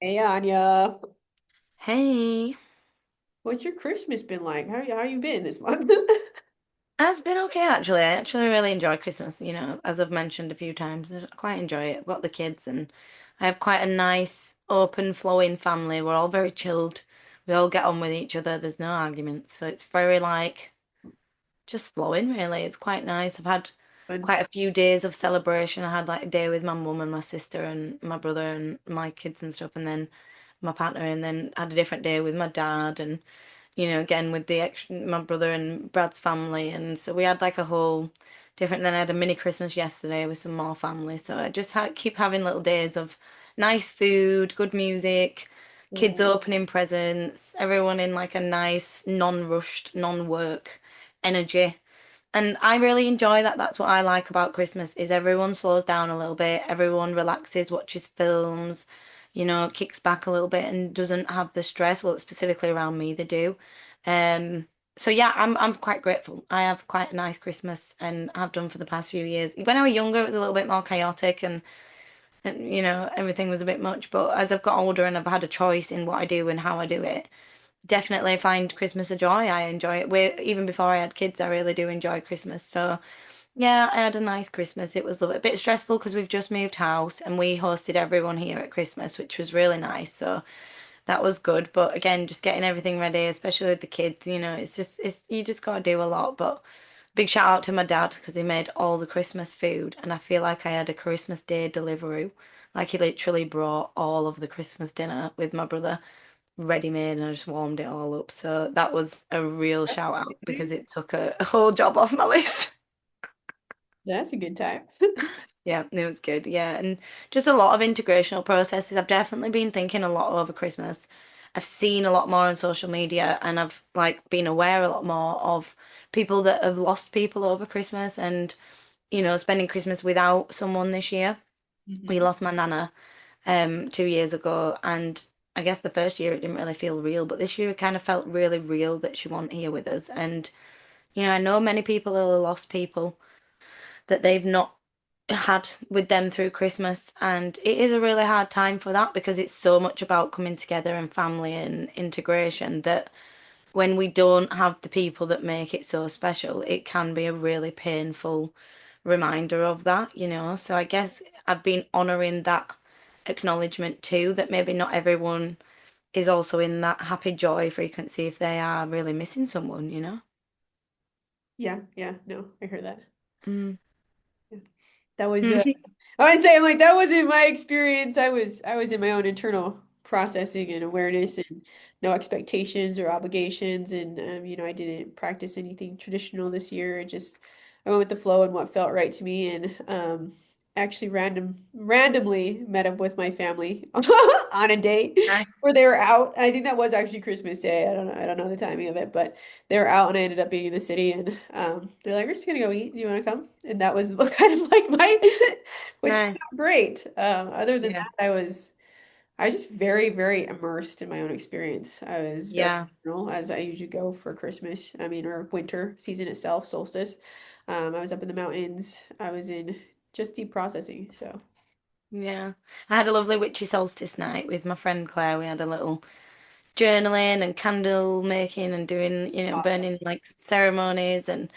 Hey Anya, Hey, what's your Christmas been like? How you been this month? it's been okay actually. I actually really enjoy Christmas, as I've mentioned a few times. I quite enjoy it. I've got the kids and I have quite a nice, open, flowing family. We're all very chilled. We all get on with each other. There's no arguments. So it's very like just flowing really. It's quite nice. I've had Fun. quite a few days of celebration. I had like a day with my mum and my sister and my brother and my kids and stuff, and then my partner, and then had a different day with my dad and again with the my brother and Brad's family, and so we had like a whole different. Then I had a mini Christmas yesterday with some more family. So I just keep having little days of nice food, good music, kids Oh, opening presents, everyone in like a nice, non-rushed, non-work energy. And I really enjoy that. That's what I like about Christmas is everyone slows down a little bit, everyone relaxes, watches films, kicks back a little bit and doesn't have the stress. Well, specifically around me, they do. Um, so yeah, I'm quite grateful. I have quite a nice Christmas and have done for the past few years. When I was younger, it was a little bit more chaotic and everything was a bit much. But as I've got older and I've had a choice in what I do and how I do it, definitely find Christmas a joy. I enjoy it. Even before I had kids, I really do enjoy Christmas. So yeah, I had a nice Christmas. It was a bit stressful because we've just moved house and we hosted everyone here at Christmas, which was really nice. So that was good. But again, just getting everything ready, especially with the kids, it's you just gotta do a lot. But big shout out to my dad because he made all the Christmas food, and I feel like I had a Christmas Day delivery. Like he literally brought all of the Christmas dinner with my brother ready made, and I just warmed it all up. So that was a real shout out because it took a whole job off my list. that's a good time. Yeah, it was good. Yeah, and just a lot of integrational processes. I've definitely been thinking a lot over Christmas. I've seen a lot more on social media and I've like been aware a lot more of people that have lost people over Christmas and spending Christmas without someone this year. We Hmm. lost my nana 2 years ago, and I guess the first year it didn't really feel real, but this year it kind of felt really real that she wasn't here with us. And I know many people who have lost people that they've not had with them through Christmas. And it is a really hard time for that because it's so much about coming together and family and integration that when we don't have the people that make it so special, it can be a really painful reminder of that. So I guess I've been honoring that acknowledgement too, that maybe not everyone is also in that happy joy frequency if they are really missing someone. Yeah, yeah, no, I heard that. Mm. Yeah. That was I would say I'm like that wasn't my experience. I was in my own internal processing and awareness and no expectations or obligations and I didn't practice anything traditional this year. I went with the flow and what felt right to me and actually randomly met up with my family on a date Nice. where they were out. I think that was actually Christmas Day. I don't know the timing of it, but they were out and I ended up being in the city and they're like, we're just gonna go eat. Do you want to come? And that was kind of like my, which Nice. felt great. Other than Yeah. that, I was just very, very immersed in my own experience. I was very Yeah. general as I usually go for Christmas. I mean, or winter season itself, solstice. I was up in the mountains. I was in just deep processing. So Yeah. I had a lovely witchy solstice night with my friend Claire. We had a little journaling and candle making and doing, awesome. burning like ceremonies and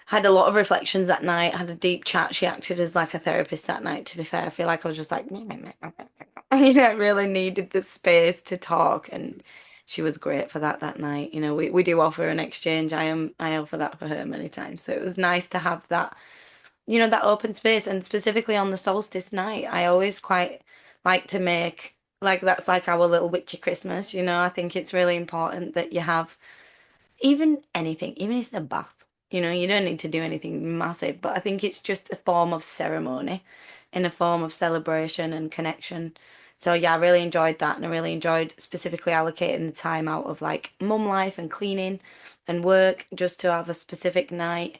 had a lot of reflections that night, had a deep chat. She acted as like a therapist that night, to be fair. I feel like I was just like, I really needed the space to talk and she was great for that night. We do offer an exchange. I offer that for her many times. So it was nice to have that open space and specifically on the solstice night. I always quite like to make like that's like our little witchy Christmas. I think it's really important that you have even anything, even if it's a bath, you don't need to do anything massive, but I think it's just a form of ceremony in a form of celebration and connection. So yeah, I really enjoyed that and I really enjoyed specifically allocating the time out of like mum life and cleaning and work just to have a specific night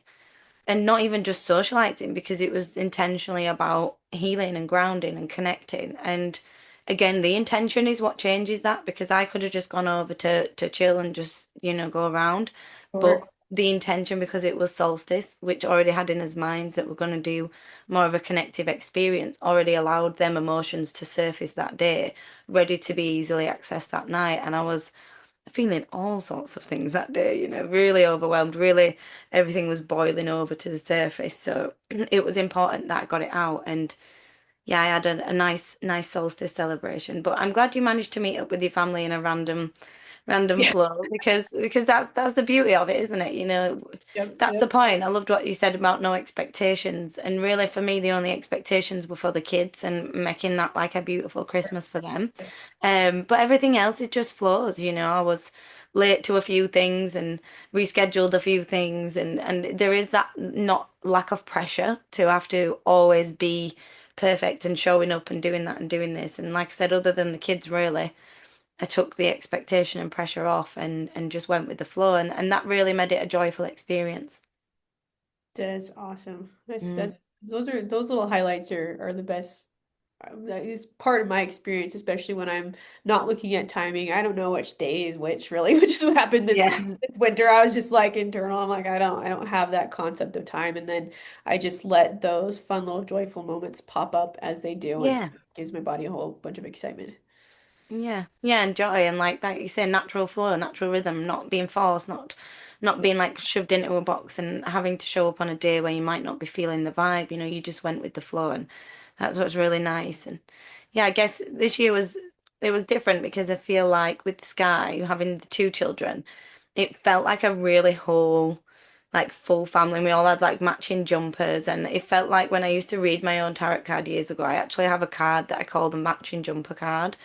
and not even just socializing because it was intentionally about healing and grounding and connecting. And again, the intention is what changes that because I could have just gone over to chill and just, go around. But Sure. the intention because it was solstice, which already had in his minds that we're going to do more of a connective experience, already allowed them emotions to surface that day, ready to be easily accessed that night. And I was feeling all sorts of things that day, really overwhelmed, really everything was boiling over to the surface. So it was important that I got it out. And yeah, I had a nice solstice celebration. But I'm glad you managed to meet up with your family in a random Yeah. flow because that's the beauty of it, isn't it? Yep. That's the Yep. point. I loved what you said about no expectations. And really for me the only expectations were for the kids and making that like a beautiful Christmas for them. But everything else is just flows. I was late to a few things and rescheduled a few things and there is that not lack of pressure to have to always be perfect and showing up and doing that and doing this. And like I said, other than the kids really. I took the expectation and pressure off and just went with the flow and that really made it a joyful experience. That's awesome. Mm. That's those little highlights are the best. That is part of my experience, especially when I'm not looking at timing. I don't know which day is which, really, which is what happened Yeah. this winter. I was just like internal. I'm like, I don't have that concept of time, and then I just let those fun little joyful moments pop up as they do, and Yeah. it gives my body a whole bunch of excitement. Yeah. Yeah, and joy and like you say, natural flow, natural rhythm, not being forced, not being like shoved into a box and having to show up on a day where you might not be feeling the vibe, you just went with the flow and that's what's really nice. And yeah, I guess this year it was different because I feel like with Sky having the two children, it felt like a really whole like full family. We all had like matching jumpers and it felt like when I used to read my own tarot card years ago, I actually have a card that I call the matching jumper card.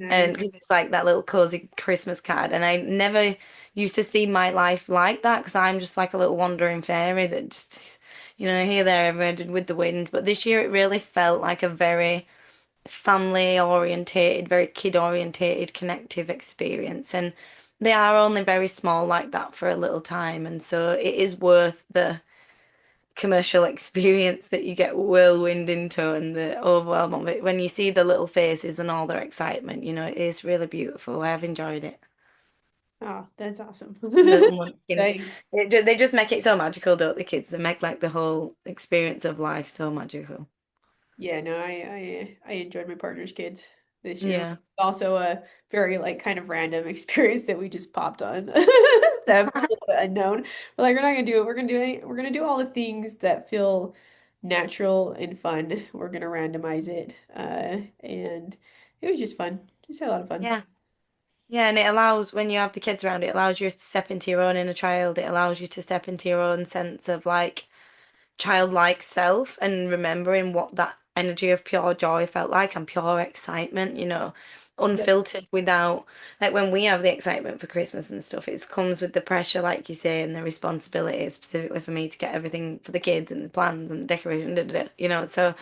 And Nice. because it's like that little cozy Christmas card. And I never used to see my life like that because I'm just like a little wandering fairy that just, here, there, everywhere with the wind. But this year it really felt like a very family orientated, very kid orientated, connective experience. And they are only very small like that for a little time. And so it is worth the commercial experience that you get whirlwind into and the overwhelm of it when you see the little faces and all their excitement, it is really beautiful. I've enjoyed it. Oh, that's awesome. Little munchkins. Exciting. They just make it so magical, don't the kids? They make like the whole experience of life so magical. Yeah, no, I enjoyed my partner's kids this year. Yeah. Also a very like kind of random experience that we just popped on that was a little bit unknown. But like we're not gonna do it. We're gonna do all the things that feel natural and fun. We're gonna randomize it. And it was just fun. Just had a lot of fun. Yeah. Yeah, and it allows, when you have the kids around, it allows you to step into your own inner child. It allows you to step into your own sense of like childlike self and remembering what that energy of pure joy felt like and pure excitement, Yep. unfiltered without, like when we have the excitement for Christmas and stuff, it comes with the pressure, like you say, and the responsibility, specifically for me to get everything for the kids and the plans and the decoration, so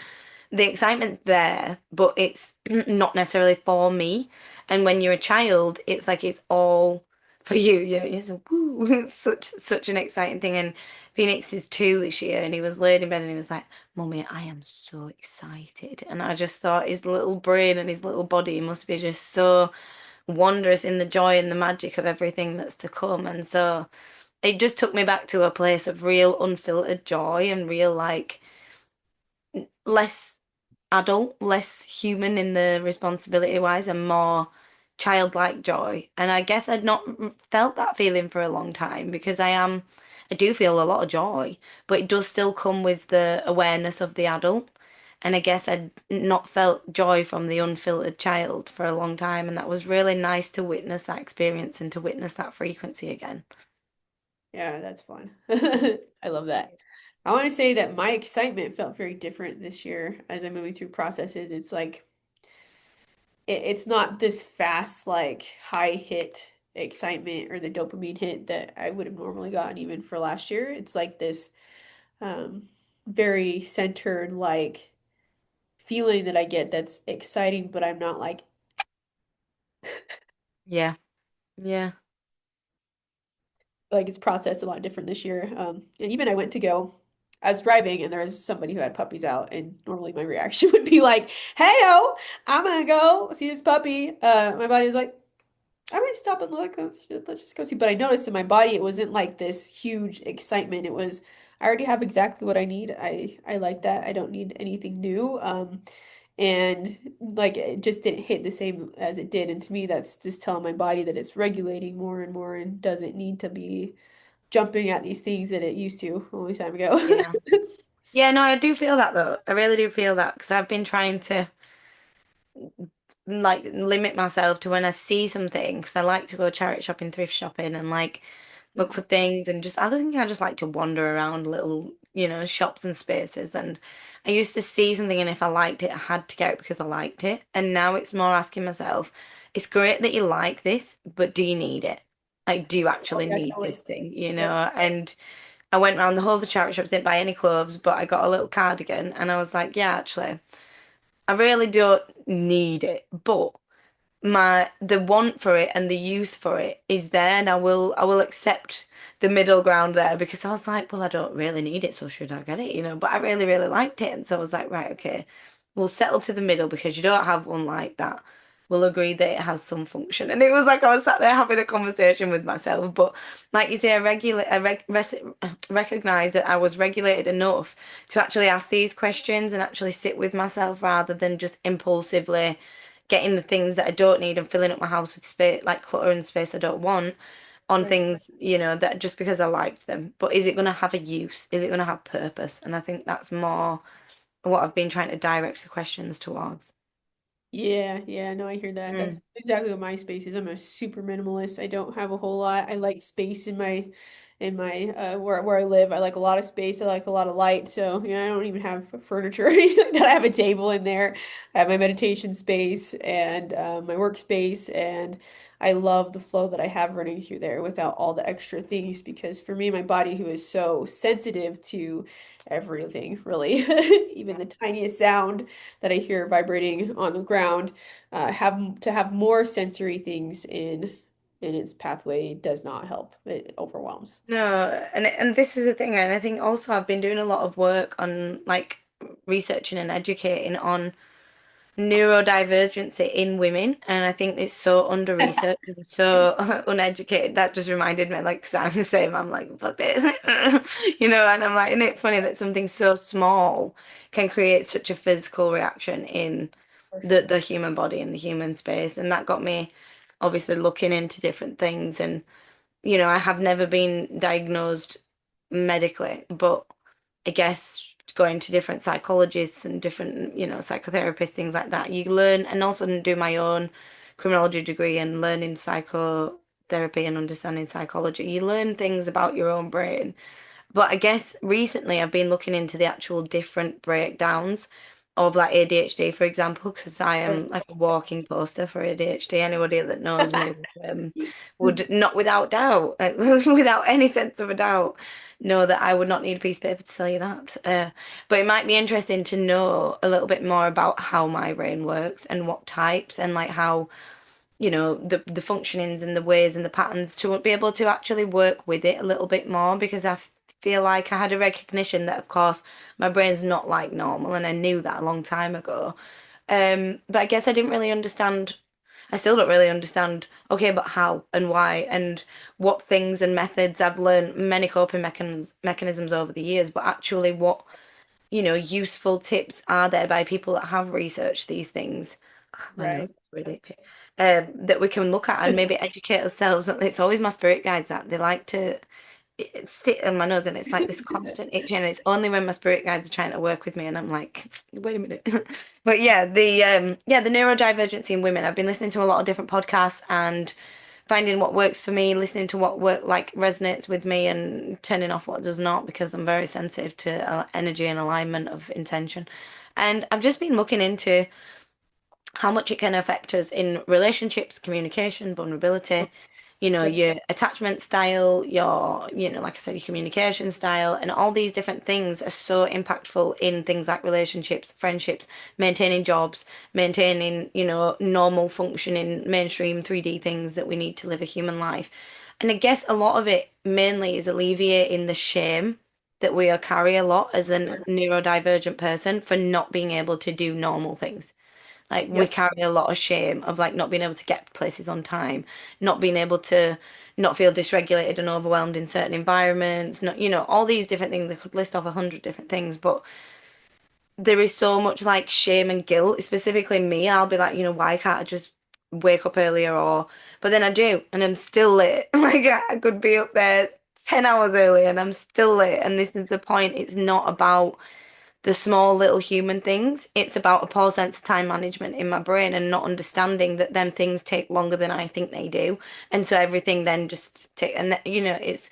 the excitement's there, but it's not necessarily for me. And when you're a child, it's like it's all for you. It's woo, it's such an exciting thing. And Phoenix is 2 this year, and he was laid in bed and he was like, "Mummy, I am so excited." And I just thought his little brain and his little body must be just so wondrous in the joy and the magic of everything that's to come. And so it just took me back to a place of real unfiltered joy and real like less adult, less human in the responsibility wise, and more childlike joy. And I guess I'd not felt that feeling for a long time because I do feel a lot of joy, but it does still come with the awareness of the adult. And I guess I'd not felt joy from the unfiltered child for a long time. And that was really nice to witness that experience and to witness that frequency again. Yeah, that's fun. I love that. I want to say that my excitement felt very different this year as I'm moving through processes. It's like it's not this fast, like high hit excitement or the dopamine hit that I would have normally gotten even for last year. It's like this um, very centered, like feeling that I get that's exciting, but I'm not Yeah, yeah, like it's processed a lot different this year. And even I went to go. I was driving and there was somebody who had puppies out, and normally my reaction would be like, "Hey, I'm gonna go see this puppy." My body was like, I might stop and look. Let's just go see. But I noticed in my body it wasn't like this huge excitement. It was I already have exactly what I need. I like that. I don't need anything new. And like it just didn't hit the same as it did. And to me, that's just telling my body that it's regulating more and more and doesn't need to be jumping at these things that it used to a long time ago. Yeah. Yeah, no, I do feel that though. I really do feel that because I've been trying to like limit myself to when I see something because I like to go charity shopping, thrift shopping, and like look for things and just I don't think I just like to wander around little, shops and spaces. And I used to see something and if I liked it, I had to get it because I liked it. And now it's more asking myself, it's great that you like this, but do you need it? Like, do you Oh actually yeah, need totally. this thing, Yep. And I went around the whole of the charity shops, didn't buy any clothes, but I got a little cardigan and I was like, yeah, actually, I really don't need it, but the want for it and the use for it is there, and I will accept the middle ground there because I was like, well, I don't really need it, so should I get it, But I really, really liked it, and so I was like, right, okay, we'll settle to the middle because you don't have one like that. We'll agree that it has some function, and it was like I was sat there having a conversation with myself, but like you say, recognize that I was regulated enough to actually ask these questions and actually sit with myself rather than just impulsively getting the things that I don't need and filling up my house with space, like clutter and space I don't want on Right. things, that just because I liked them. But is it going to have a use? Is it going to have purpose? And I think that's more what I've been trying to direct the questions towards. Yeah, yeah, no, I hear that. That's Mm. exactly what my space is. I'm a super minimalist. I don't have a whole lot. I like space in my where I live. I like a lot of space. I like a lot of light. So, I don't even have furniture or anything like that. I have a table in there. I have my meditation space and my workspace, and I love the flow that I have running through there without all the extra things because for me, my body who is so sensitive to everything, really, even the tiniest sound that I hear vibrating on the ground, have more sensory things in its pathway does not help. It overwhelms. No, and this is the thing, and I think also I've been doing a lot of work on like researching and educating on neurodivergency in women, and I think it's so under researched and so uneducated. That just reminded me, like, 'cause I'm the same. I'm like, fuck this, and I'm like, isn't it funny that something so small can create such a physical reaction in For the sure. human body and the human space? And that got me obviously looking into different things. And I have never been diagnosed medically, but I guess going to different psychologists and different, psychotherapists, things like that, you learn, and also do my own criminology degree and learning psychotherapy and understanding psychology. You learn things about your own brain, but I guess recently I've been looking into the actual different breakdowns of like ADHD, for example, because I Right. am like a walking poster for ADHD. Anybody that knows me would not without doubt, without any sense of a doubt, know that I would not need a piece of paper to tell you that. But it might be interesting to know a little bit more about how my brain works and what types and like how the functionings and the ways and the patterns to be able to actually work with it a little bit more because I feel like I had a recognition that of course my brain's not like normal and I knew that a long time ago. But I guess I didn't really understand. I still don't really understand, okay, but how and why and what things and methods I've learned many coping mechanisms over the years, but actually what useful tips are there by people that have researched these things? I know, Right. really, that we can look at and maybe educate ourselves. It's always my spirit guides that they like to sit on my nose, and it's like this constant itching. And it's only when my spirit guides are trying to work with me, and I'm like, wait a minute. But yeah, the neurodivergency in women. I've been listening to a lot of different podcasts and finding what works for me, listening to what like resonates with me, and turning off what does not because I'm very sensitive to energy and alignment of intention. And I've just been looking into how much it can affect us in relationships, communication, vulnerability, your attachment style, like I said, your communication style, and all these different things are so impactful in things like relationships, friendships, maintaining jobs, maintaining, normal functioning mainstream 3D things that we need to live a human life. And I guess a lot of it mainly is alleviating the shame that we carry a lot as a neurodivergent person for not being able to do normal things. Like we Yep. carry a lot of shame of like not being able to get places on time, not being able to not feel dysregulated and overwhelmed in certain environments, not, all these different things. I could list off 100 different things, but there is so much like shame and guilt, specifically me. I'll be like, why can't I just wake up earlier but then I do and I'm still late. Like I could be up there 10 hours early and I'm still late. And this is the point. It's not about the small little human things. It's about a poor sense of time management in my brain and not understanding that them things take longer than I think they do. And so everything then just take, and it's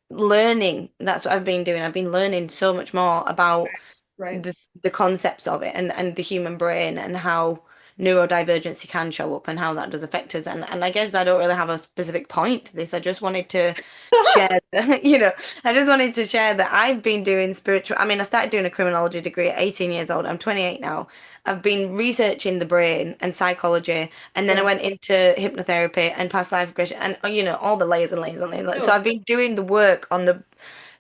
learning. That's what I've been doing. I've been learning so much more about Right. the concepts of it and the human brain and how neurodivergency can show up and how that does affect us. And I guess I don't really have a specific point to this. I just wanted to share, I just wanted to share that I've been doing spiritual. I mean, I started doing a criminology degree at 18 years old. I'm 28 now. I've been researching the brain and psychology, and then I Yeah. went into hypnotherapy and past life regression, and all the layers and layers and layers. So No. I've been doing the work on the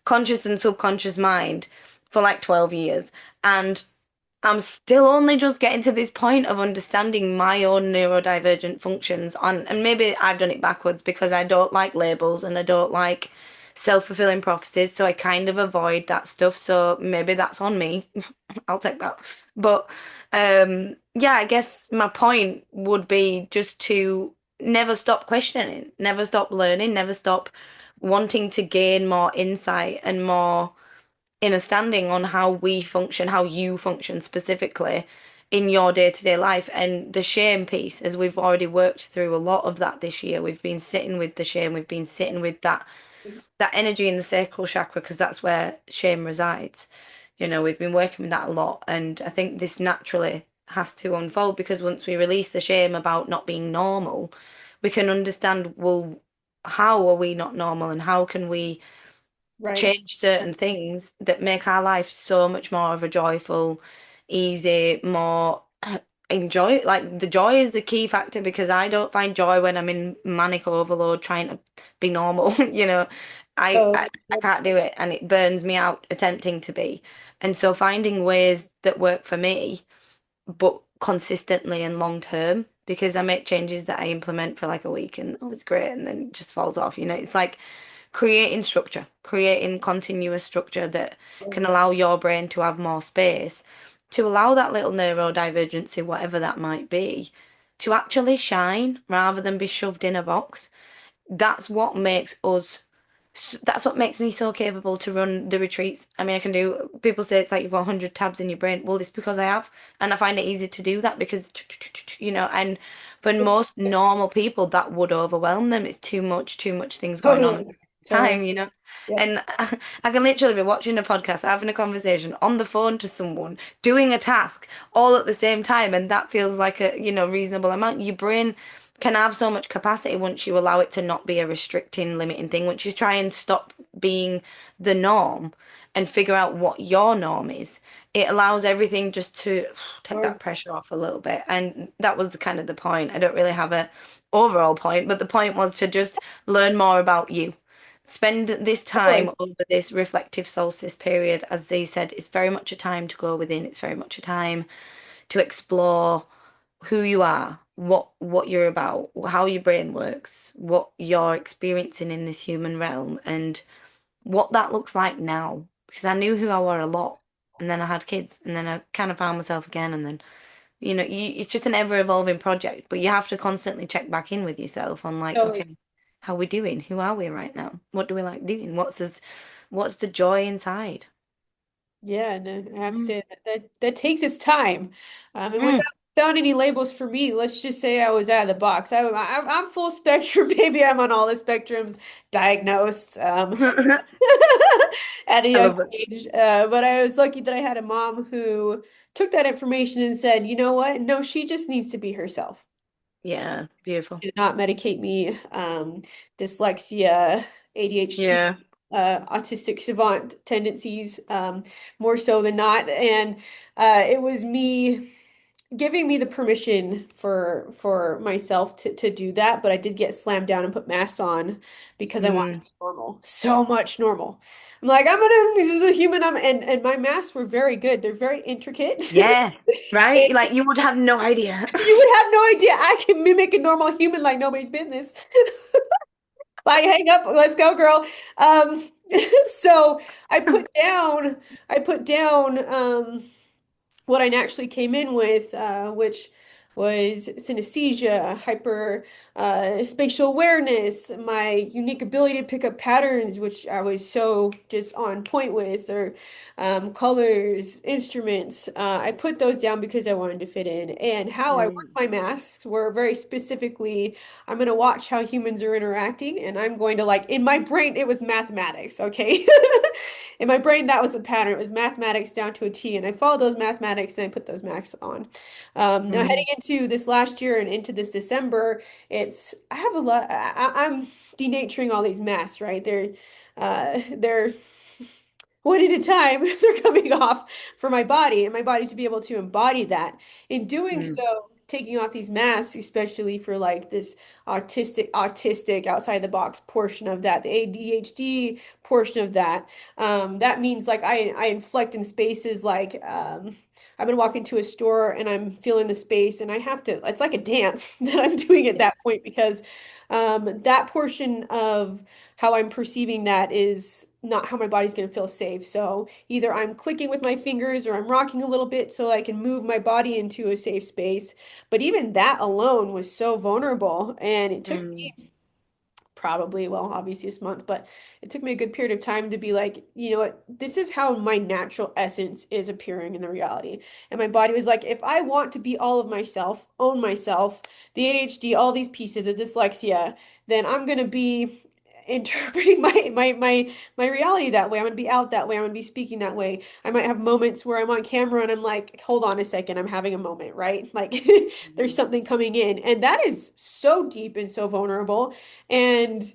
conscious and subconscious mind for like 12 years. And I'm still only just getting to this point of understanding my own neurodivergent functions and maybe I've done it backwards because I don't like labels and I don't like self-fulfilling prophecies, so I kind of avoid that stuff. So maybe that's on me. I'll take that. But yeah, I guess my point would be just to never stop questioning, never stop learning, never stop wanting to gain more insight and more understanding on how we function, how you function specifically in your day-to-day life. And the shame piece, as we've already worked through a lot of that this year, we've been sitting with the shame, we've been sitting with that energy in the sacral chakra because that's where shame resides. We've been working with that a lot, and I think this naturally has to unfold because once we release the shame about not being normal, we can understand, well, how are we not normal and how can we Right. change certain things that make our life so much more of a joyful, easy, more enjoy. Like the joy is the key factor because I don't find joy when I'm in manic overload trying to be normal. I, So, I I can't do it and it burns me out attempting to be. And so finding ways that work for me, but consistently and long term. Because I make changes that I implement for like a week and oh, it's great, and then it just falls off. It's like creating structure, creating continuous structure that can allow your brain to have more space, to allow that little neurodivergency, whatever that might be, to actually shine rather than be shoved in a box. That's what makes us that's what makes me so capable to run the retreats. I mean, I can do, people say it's like you've got 100 tabs in your brain. Well, it's because I have. And I find it easy to do that because, and for most normal people, that would overwhelm them. It's too much things going on at totally. the Totally. time. Yep. And I can literally be watching a podcast, having a conversation on the phone to someone, doing a task all at the same time. And that feels like a, reasonable amount. Your brain can have so much capacity once you allow it to not be a restricting, limiting thing. Once you try and stop being the norm and figure out what your norm is, it allows everything just to take Sure. that pressure off a little bit. And that was the kind of the point. I don't really have a overall point, but the point was to just learn more about you. Spend this time Totally. over this reflective solstice period. As they said, it's very much a time to go within. It's very much a time to explore who you are, what you're about, how your brain works, what you're experiencing in this human realm, and what that looks like now. Because I knew who I were a lot, and then I had kids, and then I kind of found myself again, and then it's just an ever-evolving project. But you have to constantly check back in with yourself on like, Totally. okay, how we doing? Who are we right now? What do we like doing? What's the joy inside? Yeah, and I have to Mm. say that takes its time. And Mm. without any labels for me, let's just say I was out of the box. I'm full spectrum, baby. I'm on all the spectrums, diagnosed at a I young love it. age. But I was lucky that I had a mom who took that information and said, you know what? No, she just needs to be herself. Yeah, beautiful. Did not medicate me. Dyslexia, ADHD, Yeah. autistic savant tendencies, more so than not. And it was me. giving me the permission for myself to do that, but I did get slammed down and put masks on because I wanted to Mm. be normal. So much normal. I'm like, I'm gonna, this is a human, and my masks were very good. They're very intricate. Yeah, right? Like you would have no idea. You would have no idea I can mimic a normal human like nobody's business. Like, hang up, let's go, girl. Um, so I put down what I actually came in with, which was synesthesia, hyper spatial awareness, my unique ability to pick up patterns, which I was so just on point with, or colors, instruments. I put those down because I wanted to fit in. And how I work Mm. my masks were very specifically, I'm going to watch how humans are interacting, and I'm going to like, in my brain, it was mathematics, okay? In my brain, that was the pattern. It was mathematics down to a T, and I followed those mathematics and I put those masks on. Now, heading Mm. into this last year and into this December, I have a lot. I'm denaturing all these masks, right? They're one at a time, they're coming off for my body and my body to be able to embody that. In doing Mm. so, taking off these masks, especially for like this autistic outside the box portion of that, the ADHD portion of that, that means like I inflect in spaces like I've been walking to a store and I'm feeling the space and I have to, it's like a dance that I'm doing at Yeah. that point because that portion of how I'm perceiving that is not how my body's going to feel safe. So either I'm clicking with my fingers or I'm rocking a little bit so I can move my body into a safe space. But even that alone was so vulnerable. And it took Mm. me probably, well, obviously this month, but it took me a good period of time to be like, you know what, this is how my natural essence is appearing in the reality. And my body was like, if I want to be all of myself, own myself, the ADHD, all these pieces, the dyslexia, then I'm gonna be interpreting my reality that way. I'm gonna be out that way. I'm gonna be speaking that way. I might have moments where I'm on camera and I'm like, hold on a second, I'm having a moment, right? Like there's Mm. something coming in. And that is so deep and so vulnerable. And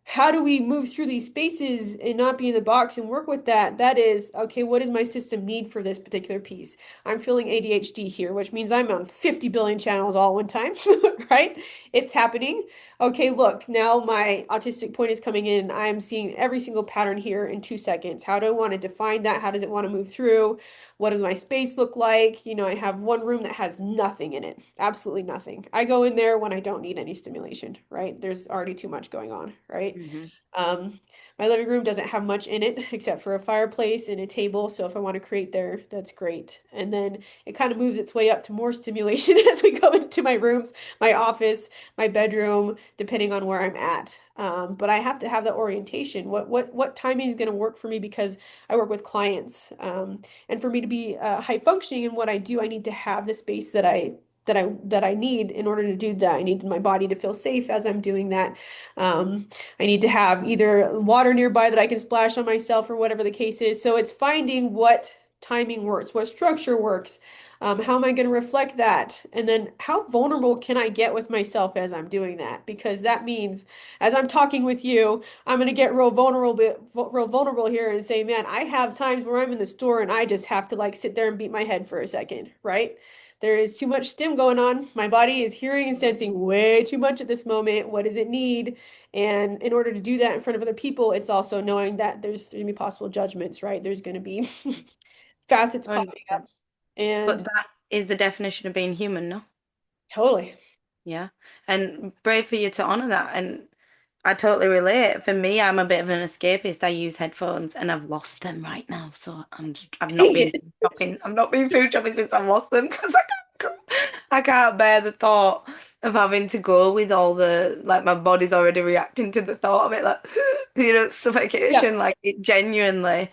how do we move through these spaces and not be in the box and work with that? That is, okay, what does my system need for this particular piece? I'm feeling ADHD here, which means I'm on 50 billion channels all one time, right? It's happening. Okay, look, now my autistic point is coming in. I'm seeing every single pattern here in 2 seconds. How do I want to define that? How does it want to move through? What does my space look like? You know, I have one room that has nothing in it, absolutely nothing. I go in there when I don't need any stimulation, right? There's already too much going on, right? Mhm. Um, my living room doesn't have much in it except for a fireplace and a table. So if I want to create there, that's great. And then it kind of moves its way up to more stimulation as we go into my rooms, my office, my bedroom, depending on where I'm at. But I have to have that orientation. What timing is going to work for me because I work with clients. And for me to be high functioning in what I do, I need to have the space that I need in order to do that. I need my body to feel safe as I'm doing that. I need to have either water nearby that I can splash on myself or whatever the case is. So it's finding what timing works, what structure works. How am I going to reflect that? And then how vulnerable can I get with myself as I'm doing that? Because that means as I'm talking with you, I'm going to get real vulnerable here and say, man, I have times where I'm in the store and I just have to like sit there and beat my head for a second, right? There is too much stim going on. My body is hearing and sensing way too much at this moment. What does it need? And in order to do that in front of other people, it's also knowing that there's going to be possible judgments, right? There's going to be facets popping up. 100%. But And that is the definition of being human, no? totally. Yeah. And brave for you to honor that. And I totally relate. For me, I'm a bit of an escapist. I use headphones and I've lost them right now. So I've not Dang been it. shopping. I've not been food shopping since I've lost them because I can't bear the thought of having to go with all the like my body's already reacting to the thought of it, like Yeah. suffocation. Like it genuinely.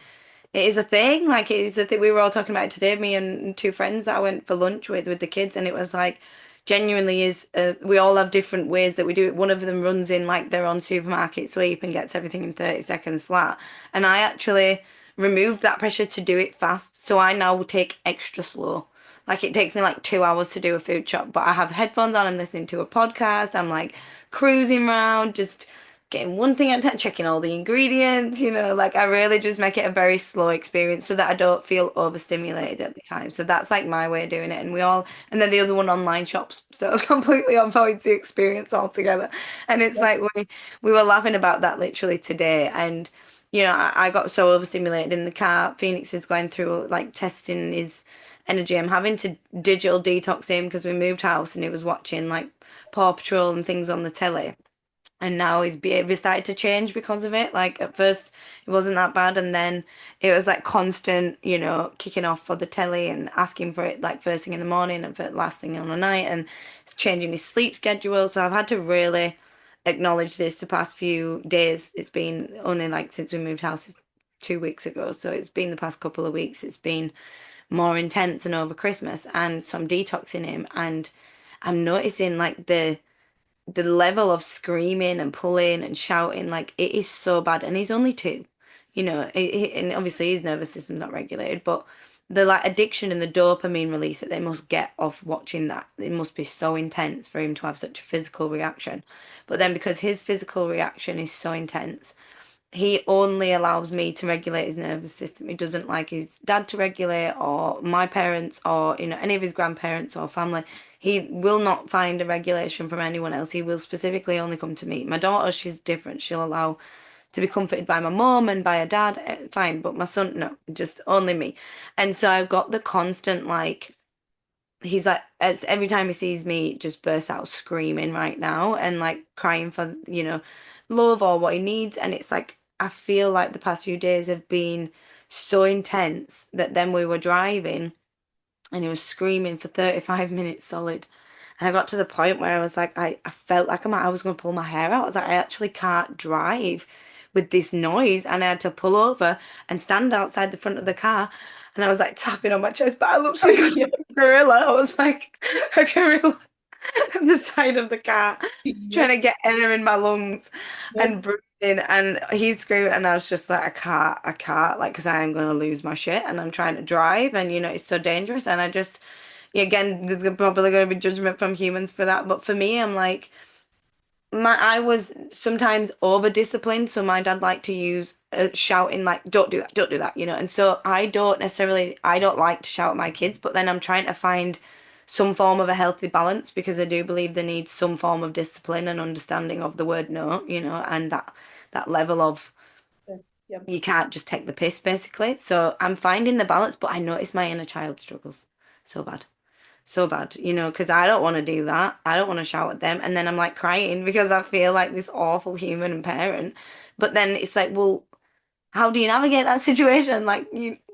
It is a thing. Like it is a thing. We were all talking about it today, me and two friends that I went for lunch with the kids, and it was like genuinely is. We all have different ways that we do it. One of them runs in like they're on supermarket sweep and gets everything in 30 seconds flat. And I actually removed that pressure to do it fast. So I now take extra slow. Like it takes me like 2 hours to do a food shop, but I have headphones on. I'm listening to a podcast. I'm like cruising around, just getting one thing at a time, checking all the ingredients, like I really just make it a very slow experience so that I don't feel overstimulated at the time. So that's like my way of doing it. And then the other one online shops. So completely avoids the experience altogether. And it's Yep. like we were laughing about that literally today. And, I got so overstimulated in the car. Phoenix is going through like testing his energy. I'm having to digital detox him because we moved house and he was watching like Paw Patrol and things on the telly, and now his behavior started to change because of it. Like at first it wasn't that bad, and then it was like constant, kicking off for the telly and asking for it like first thing in the morning and for last thing on the night, and it's changing his sleep schedule. So I've had to really acknowledge this the past few days. It's been only like since we moved house 2 weeks ago, so it's been the past couple of weeks. It's been more intense and over Christmas, and so I'm detoxing him, and I'm noticing like the level of screaming and pulling and shouting, like it is so bad. And he's only two, and obviously his nervous system's not regulated, but the like addiction and the dopamine release that they must get off watching that, it must be so intense for him to have such a physical reaction. But then because his physical reaction is so intense, he only allows me to regulate his nervous system. He doesn't like his dad to regulate, or my parents, or any of his grandparents or family. He will not find a regulation from anyone else. He will specifically only come to me. My daughter, she's different. She'll allow to be comforted by my mom and by her dad. Fine, but my son, no, just only me. And so I've got the constant like he's like it's every time he sees me just bursts out screaming right now and like crying for love or what he needs, and it's like I feel like the past few days have been so intense that then we were driving and he was screaming for 35 minutes solid. And I got to the point where I was like, I felt like I was going to pull my hair out. I was like, I actually can't drive with this noise. And I had to pull over and stand outside the front of the car. And I was like tapping on my chest, but I looked like a Yeah. gorilla. I was like a gorilla on the side of the car, trying Yep. to get air in my lungs Yep. and breathing. And he's screaming, and I was just like, I can't, like, because I am going to lose my shit. And I'm trying to drive, and it's so dangerous. And I just, again, there's probably going to be judgment from humans for that. But for me, I'm like, I was sometimes over disciplined, so my dad liked to use shouting like don't do that, and so I don't like to shout at my kids, but then I'm trying to find some form of a healthy balance because I do believe they need some form of discipline and understanding of the word no, and that level of Yep. you can't just take the piss basically. So I'm finding the balance, but I notice my inner child struggles so bad, so bad, because I don't want to do that. I don't want to shout at them. And then I'm like crying because I feel like this awful human and parent. But then it's like, well, how do you navigate that situation? Like,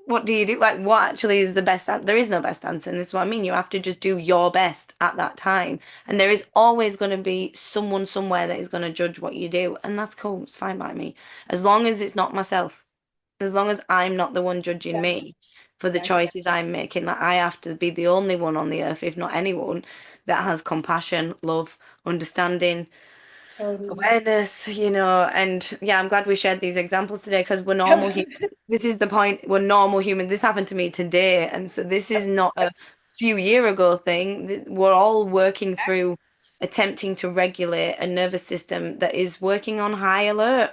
what do you do? Like, what actually is the best answer? There is no best answer. And this is what I mean. You have to just do your best at that time. And there is always going to be someone somewhere that is going to judge what you do. And that's cool. It's fine by me. As long as it's not myself, as long as I'm not the one judging Yeah. me for the Exactly. choices I'm making, like I have to be the only one on the earth, if not anyone, that has compassion, love, understanding, Totally. awareness, and yeah, I'm glad we shared these examples today because we're Yep. normal humans. This is the point. We're normal humans. This happened to me today. And so this is not a few year ago thing. We're all working through attempting to regulate a nervous system that is working on high alert,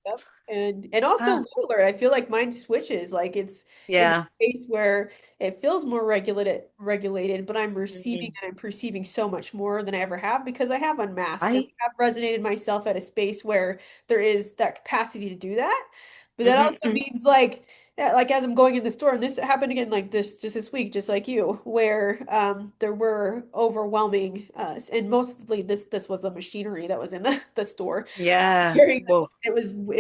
Yep. And also Ah, low alert. I feel like mine switches. Like it's in the yeah. space where it feels more regulated, but I'm receiving Mhm. and I'm perceiving so much more than I ever have because I have unmasked and Right? I have resonated myself at a space where there is that capacity to do that. But that also Hmm. means like yeah, like as I'm going in the store, and this happened again like this just this week, just like you, where there were overwhelming and mostly this was the machinery that was in the store Yeah. carrying Whoa. it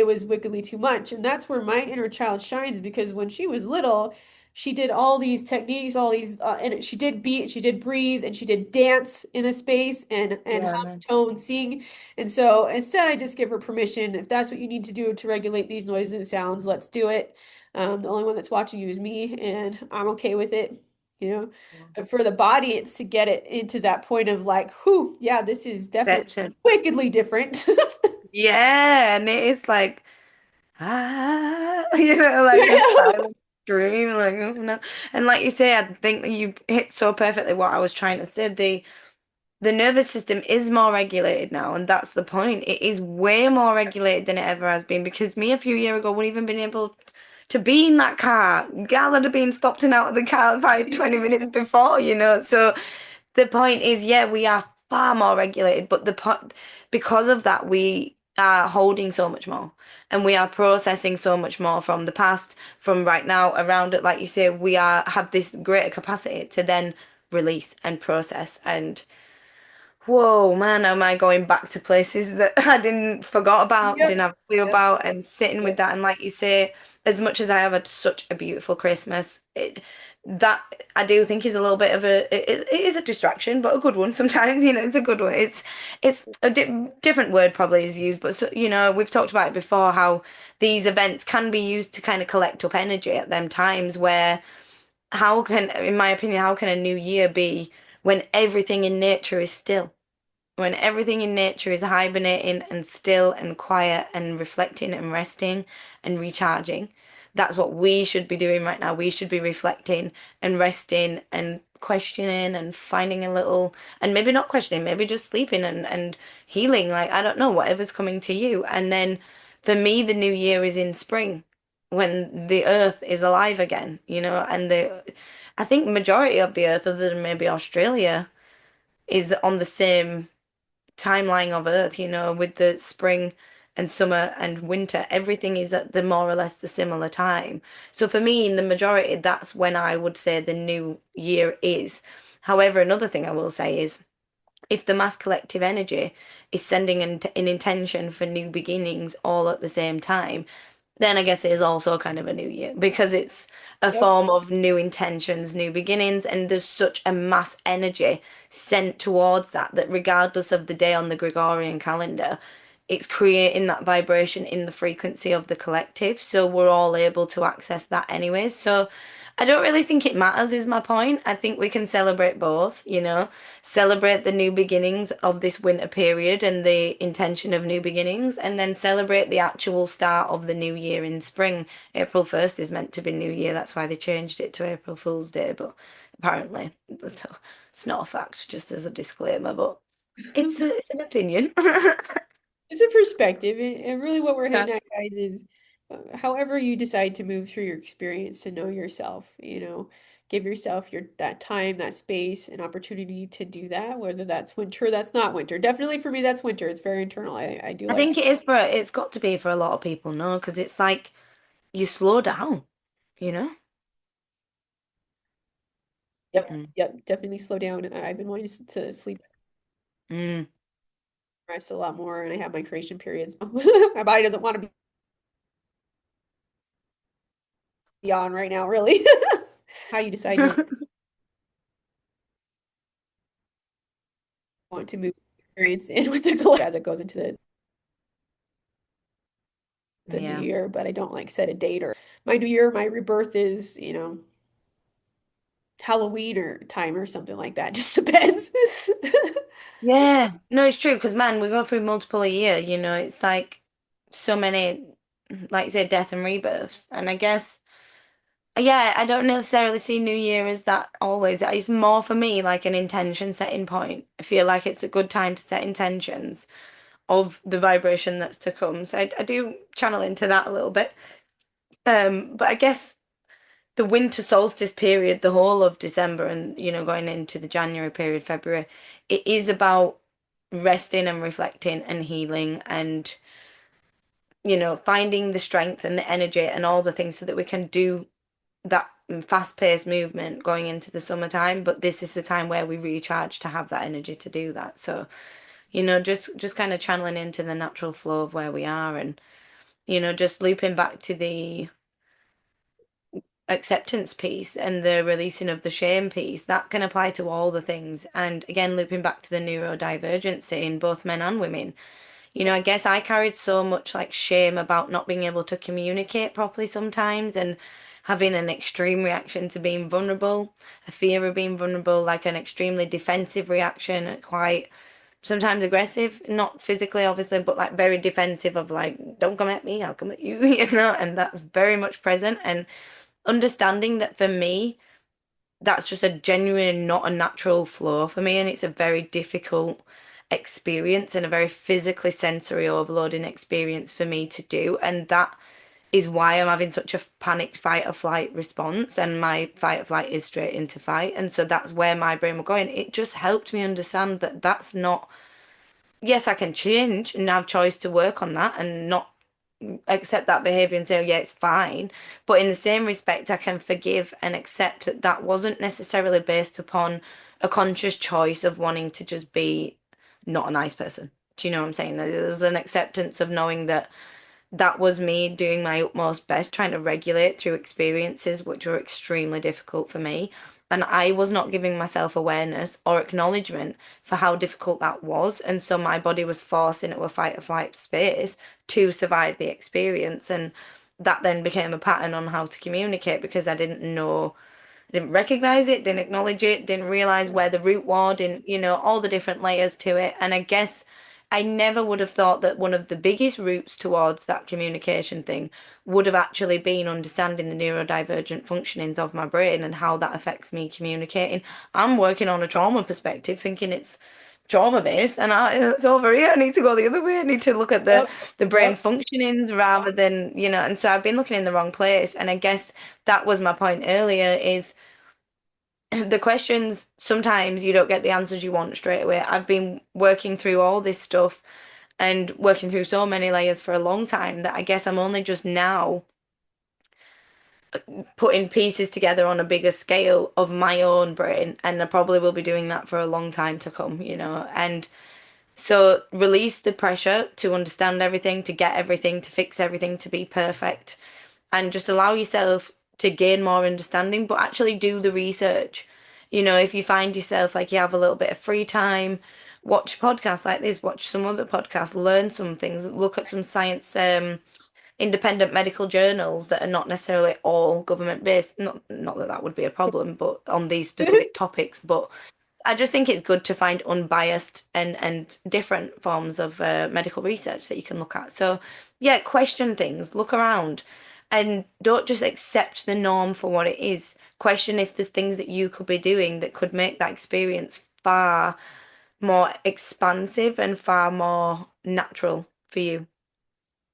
was wickedly too much. And that's where my inner child shines because when she was little, she did all these techniques, all these and she did beat, she did breathe, and she did dance in a space and hum, Yeah. tone, sing. And so instead I just give her permission. If that's what you need to do to regulate these noises and sounds, let's do it. The only one that's watching you is me, and I'm okay with it. You know, but for the body, it's to get it into that point of like, whew, yeah, this is definitely Perception. wickedly different. Yeah. And it is like, like a silent scream, like, oh no. And like you say, I think that you hit so perfectly what I was trying to say. the nervous system is more regulated now, and that's the point. It is way more regulated than it ever has been because me a few years ago wouldn't even been able to be in that car. Gal had been stopped and out of the car by 20 minutes before, you know. So the point is, yeah, we are far more regulated, but the point because of that, we are holding so much more and we are processing so much more from the past, from right now around it. Like you say, we are have this greater capacity to then release and process and whoa, man, am I going back to places that I didn't forgot about, Yep. didn't have a clue Yep. about, and sitting with Yep. that. And like you say, as much as I have had such a beautiful Christmas, that I do think is a little bit of it is a distraction, but a good one sometimes. You know, it's a good one. It's a different word probably is used, but so, you know, we've talked about it before how these events can be used to kind of collect up energy at them times where how can, in my opinion, how can a new year be when everything in nature is still? When everything in nature is hibernating and still and quiet and reflecting and resting and recharging. That's what we should be doing right now. We should be reflecting and resting and questioning and finding a little, and maybe not questioning, maybe just sleeping and healing. Like, I don't know, whatever's coming to you. And then for me, the new year is in spring when the earth is alive again, you know, and I think majority of the earth, other than maybe Australia, is on the same timeline of Earth, you know, with the spring and summer and winter, everything is at the more or less the similar time. So for me, in the majority, that's when I would say the new year is. However, another thing I will say is if the mass collective energy is sending an intention for new beginnings all at the same time, then I guess it is also kind of a new year because it's a Yep. form of new intentions, new beginnings, and there's such a mass energy sent towards that that regardless of the day on the Gregorian calendar, it's creating that vibration in the frequency of the collective. So we're all able to access that anyways. So I don't really think it matters, is my point. I think we can celebrate both, you know, celebrate the new beginnings of this winter period and the intention of new beginnings, and then celebrate the actual start of the new year in spring. April 1st is meant to be New Year, that's why they changed it to April Fool's Day, but apparently it's not a fact, just as a disclaimer, but it's an opinion. It's a perspective, and really what we're Yeah. hitting at, guys, is however you decide to move through your experience to know yourself, give yourself your that time, that space, and opportunity to do that, whether that's winter, that's not winter. Definitely for me, that's winter. It's very internal. I do I like think to. it is for it's got to be for a lot of people, no, because it's like you slow down, you know? Yep, Mm. yep, definitely slow down. I've been wanting to sleep Mm. rest a lot more, and I have my creation periods. My body doesn't want to be on right now, really. How you decide you want to move experience in with the collective as it goes into the new Yeah. year, but I don't like set a date or my new year, my rebirth is, Halloween or time or something like that. Just depends. Yeah, no, it's true because man, we go through multiple a year, you know, it's like so many, like you say, death and rebirths. And I guess, yeah, I don't necessarily see New Year as that always. It's more for me like an intention setting point. I feel like it's a good time to set intentions of the vibration that's to come. So I do channel into that a little bit. But I guess the winter solstice period, the whole of December and, you know, going into the January period, February, it is about resting and reflecting and healing and, you know, finding the strength and the energy and all the things so that we can do that fast-paced movement going into the summertime. But this is the time where we recharge to have that energy to do that. So, you know, just kind of channeling into the natural flow of where we are and, you know, just looping back to the acceptance piece and the releasing of the shame piece, that can apply to all the things. And again, looping back to the neurodivergency in both men and women, you know, I guess I carried so much like shame about not being able to communicate properly sometimes and having an extreme reaction to being vulnerable, a fear of being vulnerable, like an extremely defensive reaction, quite sometimes aggressive, not physically obviously, but like very defensive of like, don't come at me, I'll come at you, you know, and that's very much present. And understanding that for me, that's just a genuine, not a natural flow for me, and it's a very difficult experience and a very physically sensory overloading experience for me to do. And that is why I'm having such a panicked fight or flight response, and my fight or flight is straight into fight. And so that's where my brain will go. And it just helped me understand that that's not, yes, I can change and have choice to work on that and not accept that behavior and say, oh, yeah, it's fine. But in the same respect, I can forgive and accept that that wasn't necessarily based upon a conscious choice of wanting to just be not a nice person. Do you know what I'm saying? There's an acceptance of knowing that that was me doing my utmost best, trying to regulate through experiences which were extremely difficult for me. And I was not giving myself awareness or acknowledgement for how difficult that was. And so my body was forced into a fight or flight space to survive the experience. And that then became a pattern on how to communicate because I didn't know, didn't recognize it, didn't acknowledge it, didn't realize where the root was, didn't, all the different layers to it. And I guess I never would have thought that one of the biggest routes towards that communication thing would have actually been understanding the neurodivergent functionings of my brain and how that affects me communicating. I'm working on a trauma perspective, thinking it's trauma based, and it's over here. I need to go the other way. I need to look at the Yep. the brain Yep. functionings rather than, and so I've been looking in the wrong place. And I guess that was my point earlier is the questions, sometimes you don't get the answers you want straight away. I've been working through all this stuff and working through so many layers for a long time that I guess I'm only just now putting pieces together on a bigger scale of my own brain, and I probably will be doing that for a long time to come, and so release the pressure to understand everything, to get everything, to fix everything, to be perfect, and just allow yourself to gain more understanding, but actually do the research. If you find yourself like you have a little bit of free time, watch podcasts like this, watch some other podcasts, learn some things, look at some science, independent medical journals that are not necessarily all government based. Not that that would be a problem, but on these specific topics. But I just think it's good to find unbiased and different forms of medical research that you can look at. So, yeah, question things, look around, and don't just accept the norm for what it is. Question if there's things that you could be doing that could make that experience far more expansive and far more natural for you.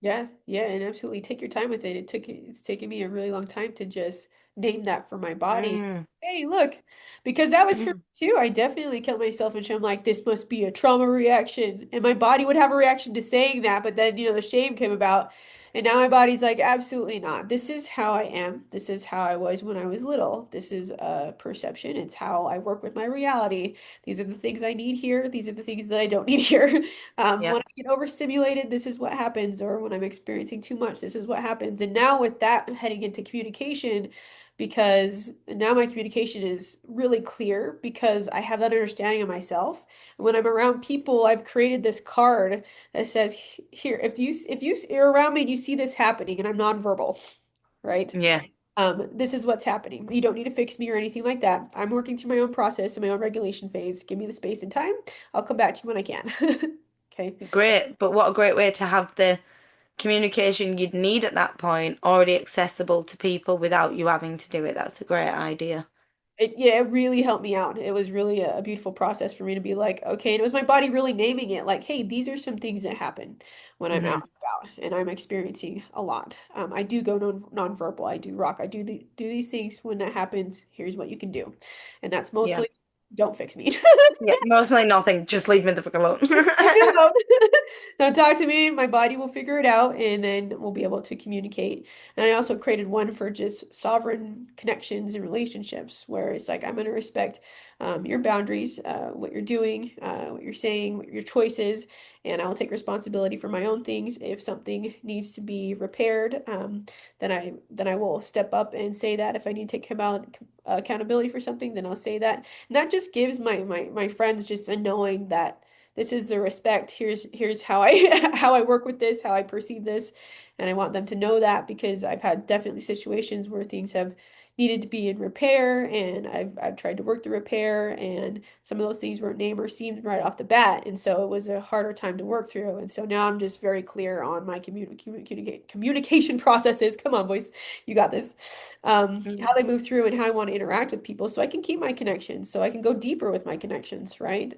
Yeah, yeah, and absolutely take your time with it. It's taken me a really long time to just name that for my body. Mm, Hey, look, because that was for mm, me too. I definitely kept myself in shame, like this must be a trauma reaction, and my body would have a reaction to saying that, but then the shame came about, and now my body's like, absolutely not. This is how I am. This is how I was when I was little. This is a perception. It's how I work with my reality. These are the things I need here. These are the things that I don't need here. yeah, When I get overstimulated, this is what happens, or when I'm experiencing too much, this is what happens. And now with that heading into communication, because now my communication is really clear because I have that understanding of myself. And when I'm around people, I've created this card that says, "Here, you're around me and you see this happening, and I'm nonverbal, right? yeah. This is what's happening. You don't need to fix me or anything like that. I'm working through my own process and my own regulation phase. Give me the space and time. I'll come back to you when I can." Okay. Great, but what a great way to have the communication you'd need at that point already accessible to people without you having to do it. That's a great idea. Yeah, it really helped me out. It was really a beautiful process for me to be like, okay, and it was my body really naming it, like, hey, these are some things that happen when I'm Hmm. out and about and I'm experiencing a lot. I do go nonverbal. I do rock. I do these things when that happens. Here's what you can do, and that's Yeah. mostly don't fix me. Yeah, mostly nothing. Just leave me the fuck alone. Just leave me alone. Don't talk to me. My body will figure it out, and then we'll be able to communicate. And I also created one for just sovereign connections and relationships, where it's like I'm going to respect your boundaries, what you're doing, what you're saying, what your choices, and I will take responsibility for my own things. If something needs to be repaired, then I will step up and say that. If I need to take accountability for something, then I'll say that. And that just gives my friends just a knowing that this is the respect. Here's how I how I work with this, how I perceive this, and I want them to know that because I've had definitely situations where things have needed to be in repair, and I've tried to work the repair, and some of those things weren't named or seen right off the bat, and so it was a harder time to work through. And so now I'm just very clear on my communication processes. Come on, boys, you got this. How they move through and how I want to interact with people, so I can keep my connections, so I can go deeper with my connections, right?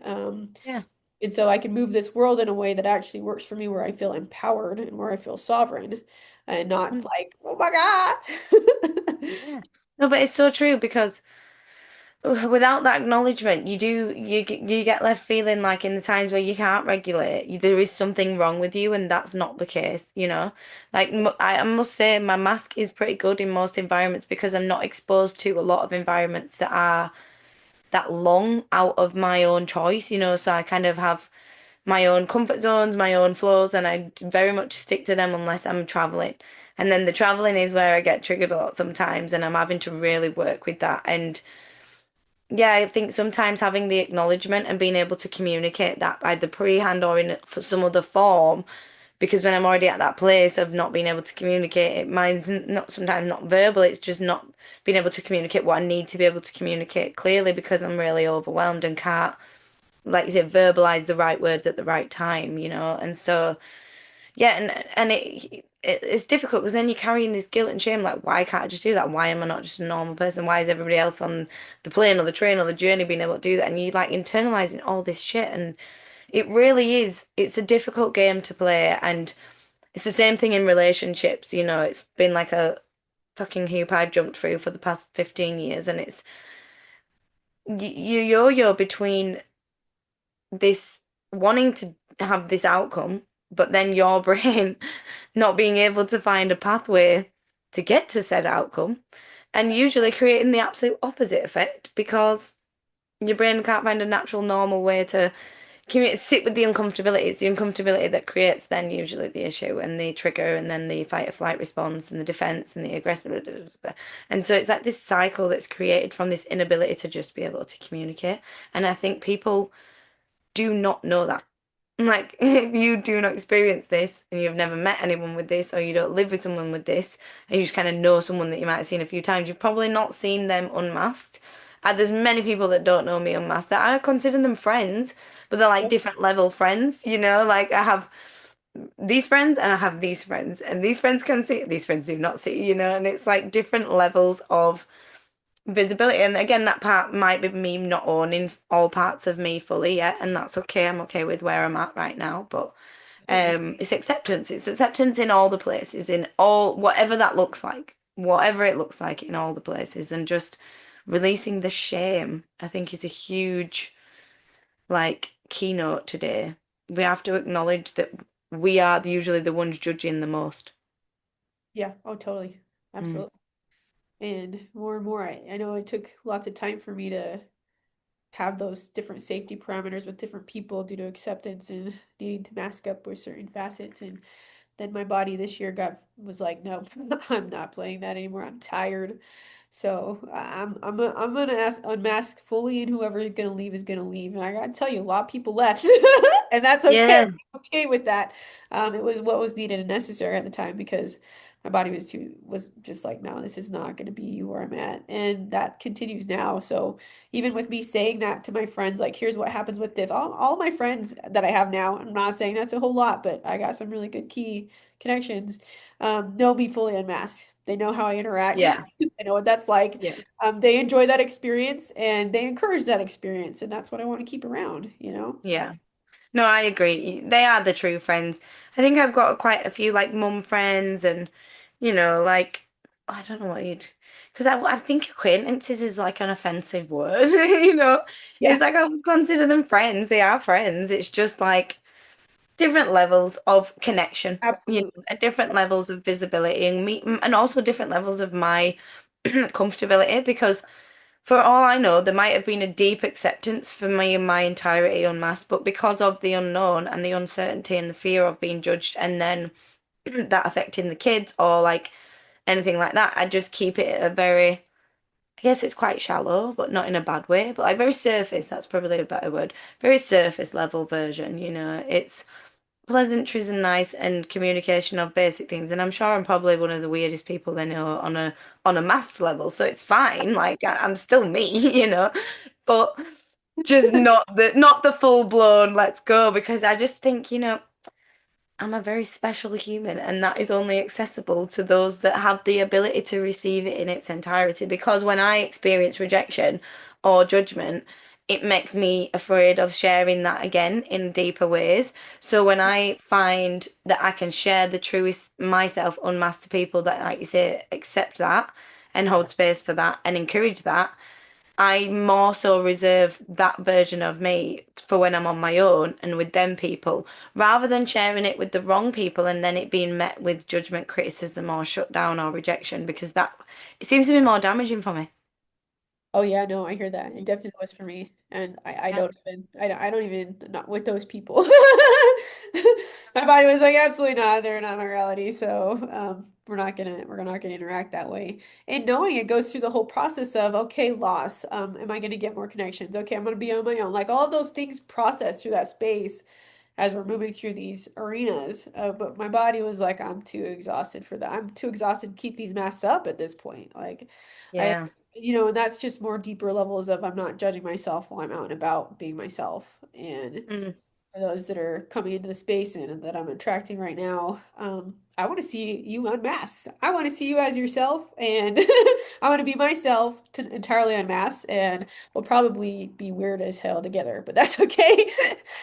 Yeah. And so I can move this world in a way that actually works for me, where I feel empowered and where I feel sovereign, and not like, oh my God. Yeah. No, but it's so true because without that acknowledgement, you get left feeling like in the times where you can't regulate, there is something wrong with you, and that's not the case, you know. Like I must say, my mask is pretty good in most environments because I'm not exposed to a lot of environments that are that long out of my own choice, you know. So I kind of have my own comfort zones, my own flows, and I very much stick to them unless I'm traveling. And then the traveling is where I get triggered a lot sometimes, and I'm having to really work with that. And yeah, I think sometimes having the acknowledgement and being able to communicate that either pre-hand or in for some other form, because when I'm already at that place of not being able to communicate it, mine's not sometimes not verbal, it's just not being able to communicate what I need to be able to communicate clearly because I'm really overwhelmed and can't, like you said, verbalize the right words at the right time, you know? And so yeah, and it's difficult because then you're carrying this guilt and shame, like, why can't I just do that? Why am I not just a normal person? Why is everybody else on the plane or the train or the journey being able to do that? And you like internalizing all this shit, and it really is. It's a difficult game to play, and it's the same thing in relationships. You know, it's been like a fucking hoop I've jumped through for the past 15 years, and it's you yo-yo between this wanting to have this outcome, but then your brain not being able to find a pathway to get to said outcome, and usually creating the absolute opposite effect because your brain can't find a natural, normal way to sit with the uncomfortability. It's the uncomfortability that creates then usually the issue and the trigger, and then the fight or flight response and the defense and the aggressive. And so it's like this cycle that's created from this inability to just be able to communicate. And I think people do not know that. Like, if you do not experience this and you've never met anyone with this, or you don't live with someone with this, and you just kind of know someone that you might have seen a few times, you've probably not seen them unmasked. There's many people that don't know me unmasked that I consider them friends, but they're like different level friends, you know? Like, I have these friends and I have these friends, and these friends can see, these friends do not see, you know? And it's like different levels of visibility. And again, that part might be me not owning all parts of me fully yet, and that's okay. I'm okay with where I'm at right now. But Definitely. it's acceptance. It's acceptance in all the places, in all whatever that looks like, whatever it looks like in all the places, and just releasing the shame, I think is a huge like keynote today. We have to acknowledge that we are usually the ones judging the most. Yeah, oh, totally. Mm. Absolutely. And more, I know it took lots of time for me to have those different safety parameters with different people due to acceptance and needing to mask up with certain facets. And then my body this year got was like, nope, I'm not playing that anymore. I'm tired. So I'm gonna unmask fully, and whoever's gonna leave is gonna leave. And I gotta tell you, a lot of people left, and that's okay. Yeah, I'm okay with that. It was what was needed and necessary at the time because my body was just like, no, this is not gonna be where I'm at, and that continues now. So even with me saying that to my friends, like, here's what happens with this. All my friends that I have now, I'm not saying that's a whole lot, but I got some really good key connections, know me fully unmasked. They know how I interact. yeah, I know what that's like. yeah, They enjoy that experience and they encourage that experience, and that's what I want to keep around, you know? yeah. No, I agree. They are the true friends. I think I've got quite a few like mum friends and, like, I don't know what you'd, because I think acquaintances is like an offensive word, you know? Yeah, It's like I would consider them friends. They are friends. It's just like different levels of connection, absolutely. and different levels of visibility and me, and also different levels of my comfortability because for all I know, there might have been a deep acceptance for me in my entirety unmasked, but because of the unknown and the uncertainty and the fear of being judged and then that affecting the kids or like anything like that, I just keep it at a very guess it's quite shallow, but not in a bad way, but like very surface, that's probably a better word. Very surface level version, you know. It's pleasantries and nice and communication of basic things. And I'm sure I'm probably one of the weirdest people they know on a mass level, so it's fine. Like I'm still me, you know, but just not the full blown let's go because I just think, you know, I'm a very special human, and that is only accessible to those that have the ability to receive it in its entirety. Because when I experience rejection or judgment, it makes me afraid of sharing that again in deeper ways. So when I find that I can share the truest myself unmasked to people that, like you say, accept that and hold space for that and encourage that, I more so reserve that version of me for when I'm on my own and with them people, rather than sharing it with the wrong people and then it being met with judgment, criticism, or shut down or rejection, because that it seems to be more damaging for me. Oh yeah, no, I hear that. It definitely was for me. And I Yeah. don't even I don't even not with those people. My body was like, absolutely not. They're not my reality. So we're not gonna interact that way. And knowing it goes through the whole process of okay, loss. Am I gonna get more connections? Okay, I'm gonna be on my own. Like all of those things process through that space as we're moving through these arenas. But my body was like, I'm too exhausted for that. I'm too exhausted to keep these masks up at this point. Like I Yeah. and that's just more deeper levels of I'm not judging myself while I'm out and about being myself. And Mm. for those that are coming into the space and that I'm attracting right now, I want to see you unmasked. I want to see you as yourself, and I want to be myself to entirely unmasked, and we'll probably be weird as hell together, but that's okay.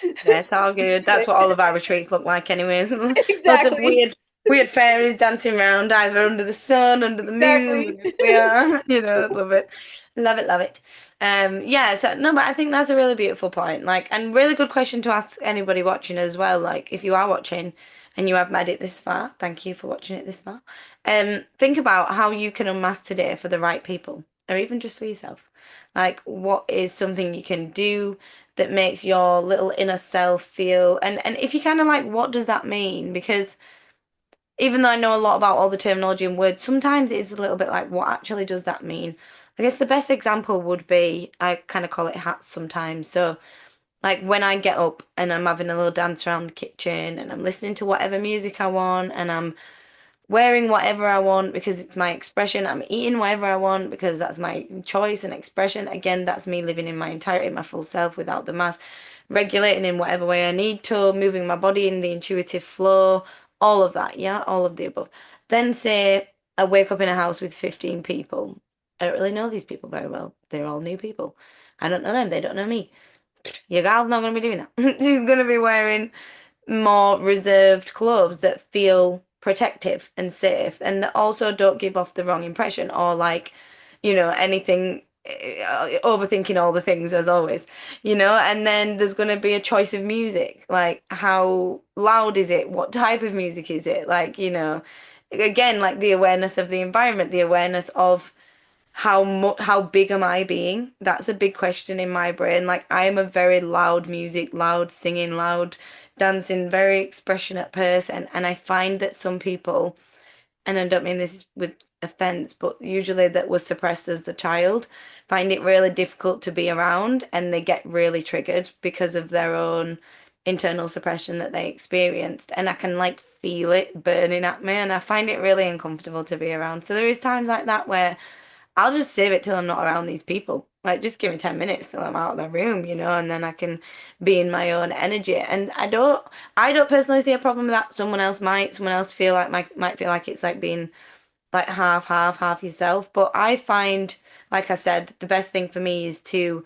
Yeah, it's all good. That's what all of our retreats look like, anyways. Lots of Exactly. weird fairies dancing around, either under the sun, under the moon, Exactly. wherever we are. You know, love it, love it, love it. Yeah. So no, but I think that's a really beautiful point. Like, and really good question to ask anybody watching as well. Like, if you are watching and you have made it this far, thank you for watching it this far. Think about how you can unmask today for the right people, or even just for yourself. Like, what is something you can do that makes your little inner self feel and if you kind of like what does that mean, because even though I know a lot about all the terminology and words, sometimes it's a little bit like what actually does that mean. I guess the best example would be I kind of call it hats sometimes. So like when I get up and I'm having a little dance around the kitchen and I'm listening to whatever music I want and I'm wearing whatever I want because it's my expression. I'm eating whatever I want because that's my choice and expression. Again, that's me living in my entirety, my full self without the mask, regulating in whatever way I need to, moving my body in the intuitive flow, all of that, yeah, all of the above. Then say I wake up in a house with 15 people. I don't really know these people very well. They're all new people. I don't know them, they don't know me. Your gal's not going to be doing that. She's going to be wearing more reserved clothes that feel protective and safe and that also don't give off the wrong impression or like, you know, anything overthinking all the things as always, you know, and then there's going to be a choice of music. Like how loud is it? What type of music is it? Like, you know, again, like the awareness of the environment, the awareness of how big am I being? That's a big question in my brain. Like I am a very loud music, loud singing, loud dancing, very expressionate person, and I find that some people, and I don't mean this with offense, but usually that was suppressed as a child, find it really difficult to be around, and they get really triggered because of their own internal suppression that they experienced, and I can like feel it burning at me, and I find it really uncomfortable to be around. So there is times like that where I'll just save it till I'm not around these people. Like, just give me 10 minutes till I'm out of the room, you know, and then I can be in my own energy. And I don't personally see a problem with that. Someone else feel like might feel like it's like being like half yourself. But I find, like I said, the best thing for me is to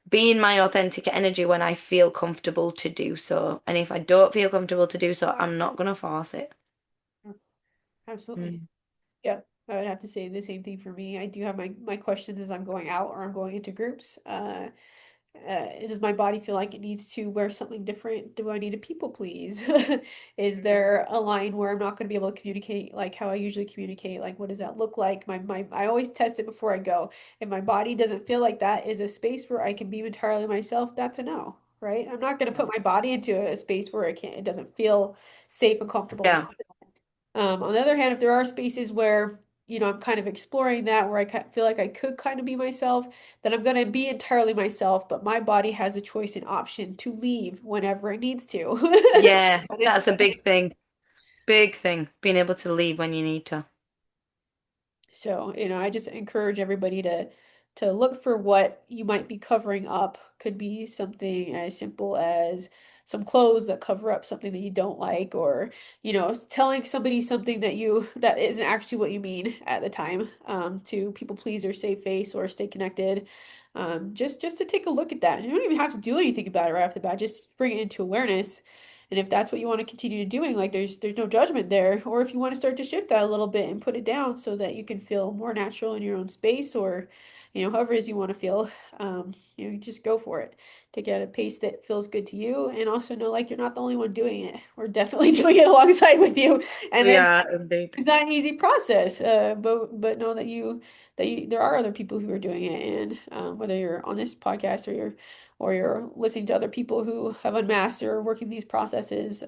be in my authentic energy when I feel comfortable to do so. And if I don't feel comfortable to do so, I'm not gonna force it. Absolutely. Mm. Yeah, I would have to say the same thing for me. I do have my questions as I'm going out or I'm going into groups. Does my body feel like it needs to wear something different? Do I need to people please? Is there a line where I'm not going to be able to communicate like how I usually communicate? Like, what does that look like? I always test it before I go. If my body doesn't feel like that is a space where I can be entirely myself, that's a no, right? I'm not going to put my body into a space where it doesn't feel safe and comfortable and Yeah. confident. On the other hand, if there are spaces where I'm kind of exploring that where feel like I could kind of be myself, then I'm going to be entirely myself, but my body has a choice and option to leave whenever it needs to. Yeah, And it's that's a big thing. Big thing. Being able to leave when you need to. So, I just encourage everybody to look for what you might be covering up. Could be something as simple as some clothes that cover up something that you don't like, or, telling somebody something that isn't actually what you mean at the time, to people please or save face or stay connected. Just to take a look at that. You don't even have to do anything about it right off the bat. Just bring it into awareness. And if that's what you want to continue doing, like there's no judgment there. Or if you want to start to shift that a little bit and put it down so that you can feel more natural in your own space, or however it is you want to feel, you just go for it. Take it at a pace that feels good to you, and also know like you're not the only one doing it. We're definitely doing it alongside with you, and Yeah, indeed. it's not an easy process, but know that there are other people who are doing it, and whether you're on this podcast or you're listening to other people who have unmasked or working these processes,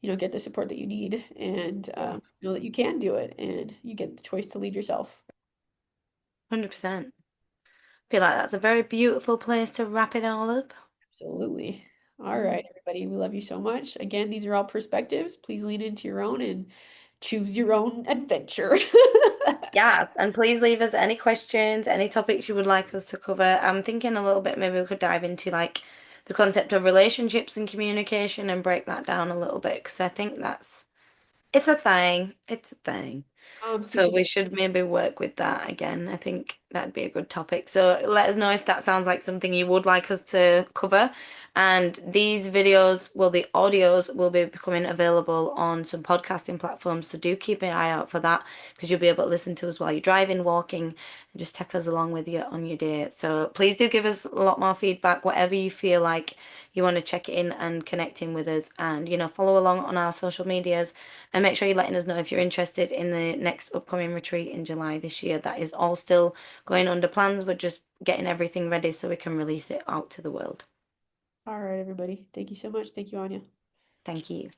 get the support that you need, and Yeah. know that you can do it, and you get the choice to lead yourself. 100%. Feel like that's a very beautiful place to wrap it all up. Absolutely. All Mm. right, everybody, we love you so much. Again, these are all perspectives. Please lean into your own and choose your own adventure. Yes, and please leave us any questions, any topics you would like us to cover. I'm thinking a little bit, maybe we could dive into like the concept of relationships and communication and break that down a little bit because I think it's a thing. It's a thing. So Super we dope. should maybe work with that again. I think that'd be a good topic. So let us know if that sounds like something you would like us to cover. And these videos, well, the audios will be becoming available on some podcasting platforms. So do keep an eye out for that because you'll be able to listen to us while you're driving, walking, and just take us along with you on your day. So please do give us a lot more feedback, whatever you feel like you want to check in and connect in with us. And, follow along on our social medias and make sure you're letting us know if you're interested in the next upcoming retreat in July this year. That is all still going under plans. We're just getting everything ready so we can release it out to the world. All right, everybody. Thank you so much. Thank you, Anya. Thank you.